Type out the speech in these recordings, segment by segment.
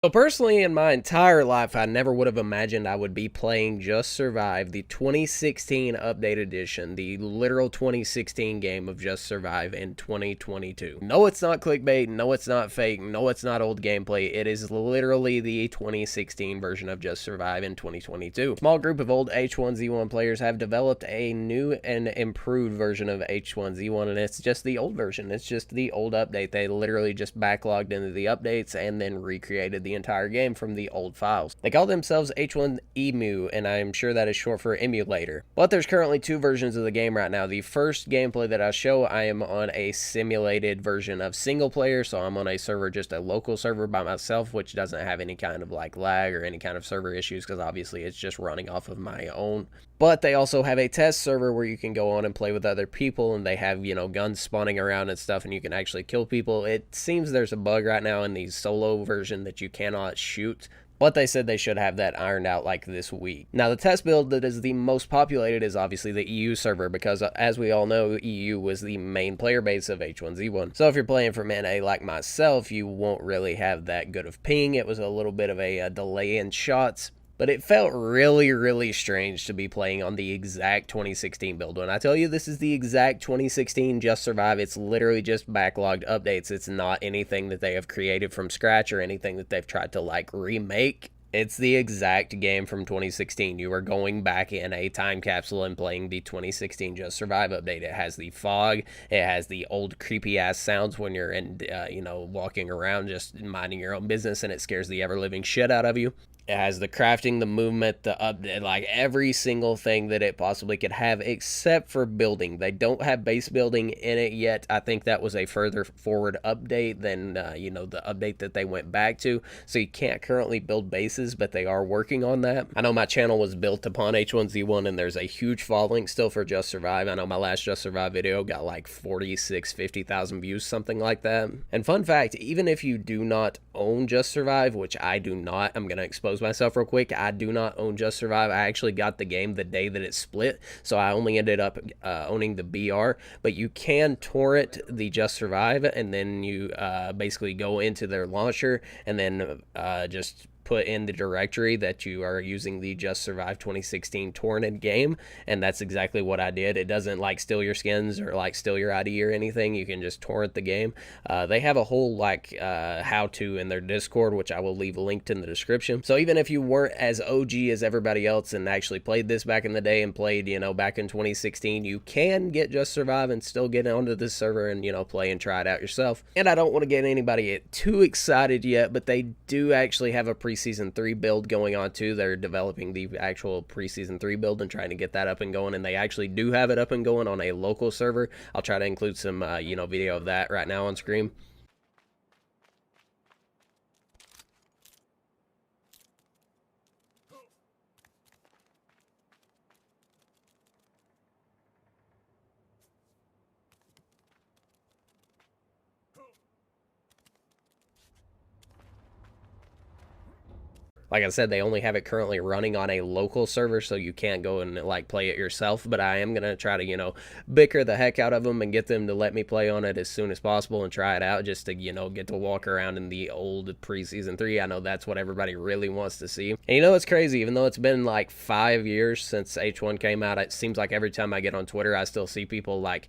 So personally, in my entire life, I never would have imagined I would be playing Just Survive, the 2016 update edition, the literal 2016 game of Just Survive in 2022. No, it's not clickbait. No, it's not fake. No, it's not old gameplay. It is literally the 2016 version of Just Survive in 2022. A small group of old H1Z1 players have developed a new and improved version of H1Z1, and it's just the old version. It's just the old update. They literally just backlogged into the updates and then recreated the entire game from the old files. They call themselves H1EMU, and I'm sure that is short for emulator. But there's currently two versions of the game right now. The first gameplay that I show, I am on a simulated version of single player, so I'm on a server, just a local server by myself, which doesn't have any kind of like lag or any kind of server issues, because obviously it's just running off of my own. But they also have a test server where you can go on and play with other people, and they have, guns spawning around and stuff, and you can actually kill people. It seems there's a bug right now in the solo version that you cannot shoot, but they said they should have that ironed out like this week. Now, the test build that is the most populated is obviously the EU server, because as we all know, EU was the main player base of H1Z1. So if you're playing from NA like myself, you won't really have that good of ping. It was a little bit of a delay in shots. But it felt really, really strange to be playing on the exact 2016 build. When I tell you this is the exact 2016 Just Survive, it's literally just backlogged updates. It's not anything that they have created from scratch or anything that they've tried to like remake. It's the exact game from 2016. You are going back in a time capsule and playing the 2016 Just Survive update. It has the fog. It has the old creepy ass sounds when you're in, walking around just minding your own business, and it scares the ever living shit out of you. It has the crafting, the movement, the update, like every single thing that it possibly could have, except for building. They don't have base building in it yet. I think that was a further forward update than, the update that they went back to. So you can't currently build bases, but they are working on that. I know my channel was built upon H1Z1, and there's a huge following still for Just Survive. I know my last Just Survive video got like 50,000 views, something like that. And fun fact, even if you do not own Just Survive, which I do not, I'm going to expose myself real quick. I do not own Just Survive. I actually got the game the day that it split, so I only ended up owning the BR, but you can torrent the Just Survive, and then you basically go into their launcher and then just put in the directory that you are using the Just Survive 2016 torrented game, and that's exactly what I did. It doesn't like steal your skins or like steal your ID or anything. You can just torrent the game. They have a whole like how-to in their Discord, which I will leave linked in the description. So even if you weren't as OG as everybody else and actually played this back in the day and played, back in 2016, you can get Just Survive and still get onto this server and, play and try it out yourself. And I don't want to get anybody too excited yet, but they do actually have a Preseason 3 build going on too. They're developing the actual Preseason 3 build and trying to get that up and going, and they actually do have it up and going on a local server. I'll try to include some video of that right now on screen. Like I said, they only have it currently running on a local server, so you can't go and like play it yourself. But I am gonna try to, bicker the heck out of them and get them to let me play on it as soon as possible and try it out, just to, get to walk around in the old Preseason 3. I know that's what everybody really wants to see. And it's crazy, even though it's been like 5 years since H1 came out, it seems like every time I get on Twitter, I still see people like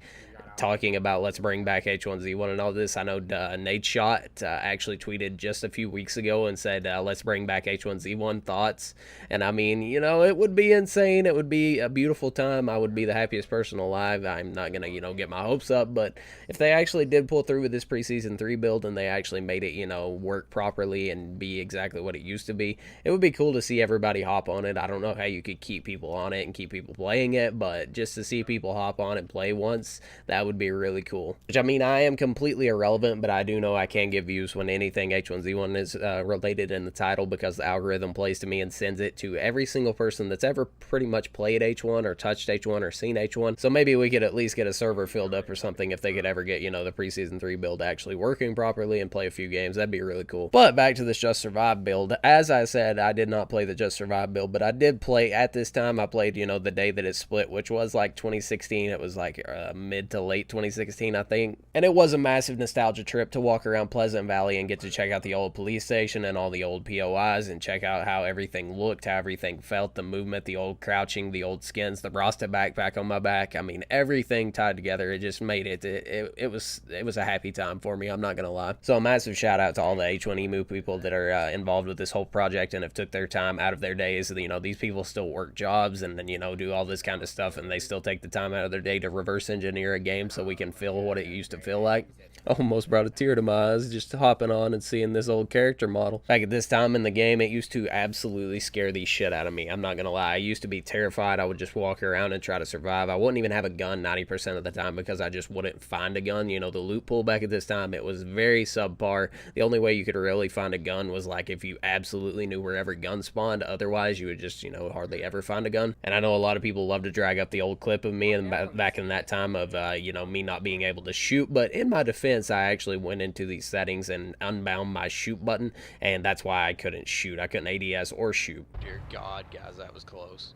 talking about let's bring back H1Z1 and all this. I know Nate Shot actually tweeted just a few weeks ago and said, let's bring back H1Z1 thoughts. And I mean, it would be insane. It would be a beautiful time. I would be the happiest person alive. I'm not going to, get my hopes up. But if they actually did pull through with this Preseason 3 build and they actually made it, work properly and be exactly what it used to be, it would be cool to see everybody hop on it. I don't know how you could keep people on it and keep people playing it, but just to see people hop on and play once, that would be really cool. Which, I mean, I am completely irrelevant, but I do know I can get views when anything H1Z1 is related in the title, because the algorithm plays to me and sends it to every single person that's ever pretty much played H1 or touched H1 or seen H1. So maybe we could at least get a server filled up or something if they could ever get, the Preseason 3 build actually working properly and play a few games. That'd be really cool. But back to this Just Survive build. As I said, I did not play the Just Survive build, but I did play at this time. I played, the day that it split, which was like 2016. It was like mid to late late 2016, I think. And it was a massive nostalgia trip to walk around Pleasant Valley and get to check out the old police station and all the old POIs and check out how everything looked, how everything felt, the movement, the old crouching, the old skins, the Rasta backpack on my back. I mean, everything tied together. It just made it was a happy time for me, I'm not gonna lie. So a massive shout out to all the H1EMU people that are involved with this whole project and have took their time out of their days. You know, these people still work jobs and then, you know, do all this kind of stuff, and they still take the time out of their day to reverse engineer a game so we can feel what it used to feel like. Almost brought a tear to my eyes just hopping on and seeing this old character model. Back at this time in the game, it used to absolutely scare the shit out of me. I'm not gonna lie. I used to be terrified. I would just walk around and try to survive. I wouldn't even have a gun 90% of the time because I just wouldn't find a gun. You know, the loot pool back at this time, it was very subpar. The only way you could really find a gun was like if you absolutely knew where every gun spawned. Otherwise, you would just, you know, hardly ever find a gun. And I know a lot of people love to drag up the old clip of me and back in that time of, you know, me not being able to shoot. But in my defense, I actually went into these settings and unbound my shoot button, and that's why I couldn't shoot. I couldn't ADS or shoot. Dear God, guys, that was close.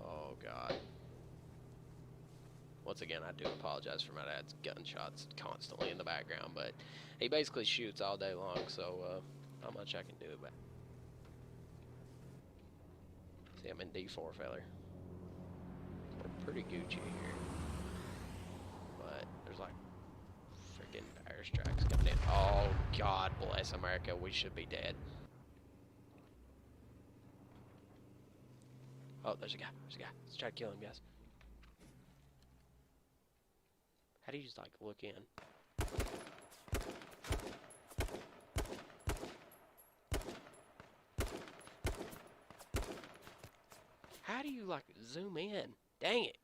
Oh, God. Once again, I do apologize for my dad's gunshots constantly in the background, but he basically shoots all day long, so not much I can do about it. See, I'm in D4, feller. We're pretty Gucci here. But there's like freaking Paris tracks coming in. Oh, God bless America. We should be dead. Oh, there's a guy. There's a guy. Let's try to kill him, guys. How do you just, like, look in? How do you, like, zoom in? Dang it.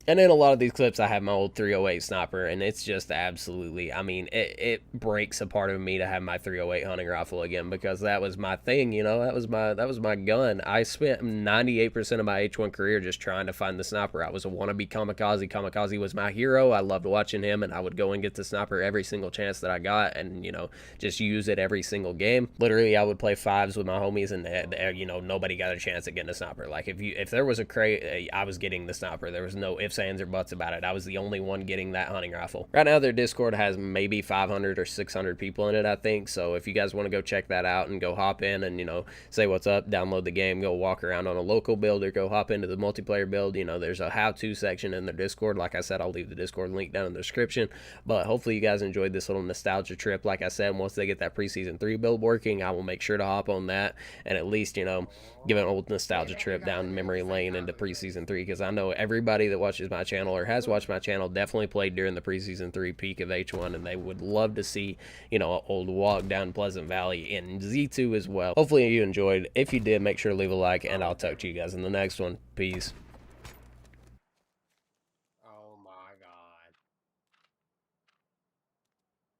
And in a lot of these clips, I have my old 308 sniper, and it's just absolutely, I mean, it breaks a part of me to have my 308 hunting rifle again, because that was my thing, you know, that was my gun. I spent 98% of my H1 career just trying to find the sniper. I was a wannabe kamikaze. Kamikaze was my hero. I loved watching him, and I would go and get the sniper every single chance that I got, and, you know, just use it every single game. Literally, I would play fives with my homies, and you know, nobody got a chance at getting a sniper. Like, if there was a crate, I was getting the sniper. There was no ifs, ands, or buts about it. I was the only one getting that hunting rifle. Right now, their Discord has maybe 500 or 600 people in it, I think. So if you guys want to go check that out and go hop in and, you know, say what's up, download the game, go walk around on a local build, or go hop into the multiplayer build, you know, there's a how-to section in their Discord. Like I said, I'll leave the Discord link down in the description. But hopefully you guys enjoyed this little nostalgia trip. Like I said, once they get that Preseason 3 build working, I will make sure to hop on that and at least, you know, give an old nostalgia trip down memory lane into Preseason 3, because I know everybody that watches my channel or has watched my channel definitely played during the Preseason 3 peak of H1, and they would love to see, you know, an old walk down Pleasant Valley in Z2 as well. Hopefully you enjoyed. If you did, make sure to leave a like, and I'll talk to you guys in the next one. Peace.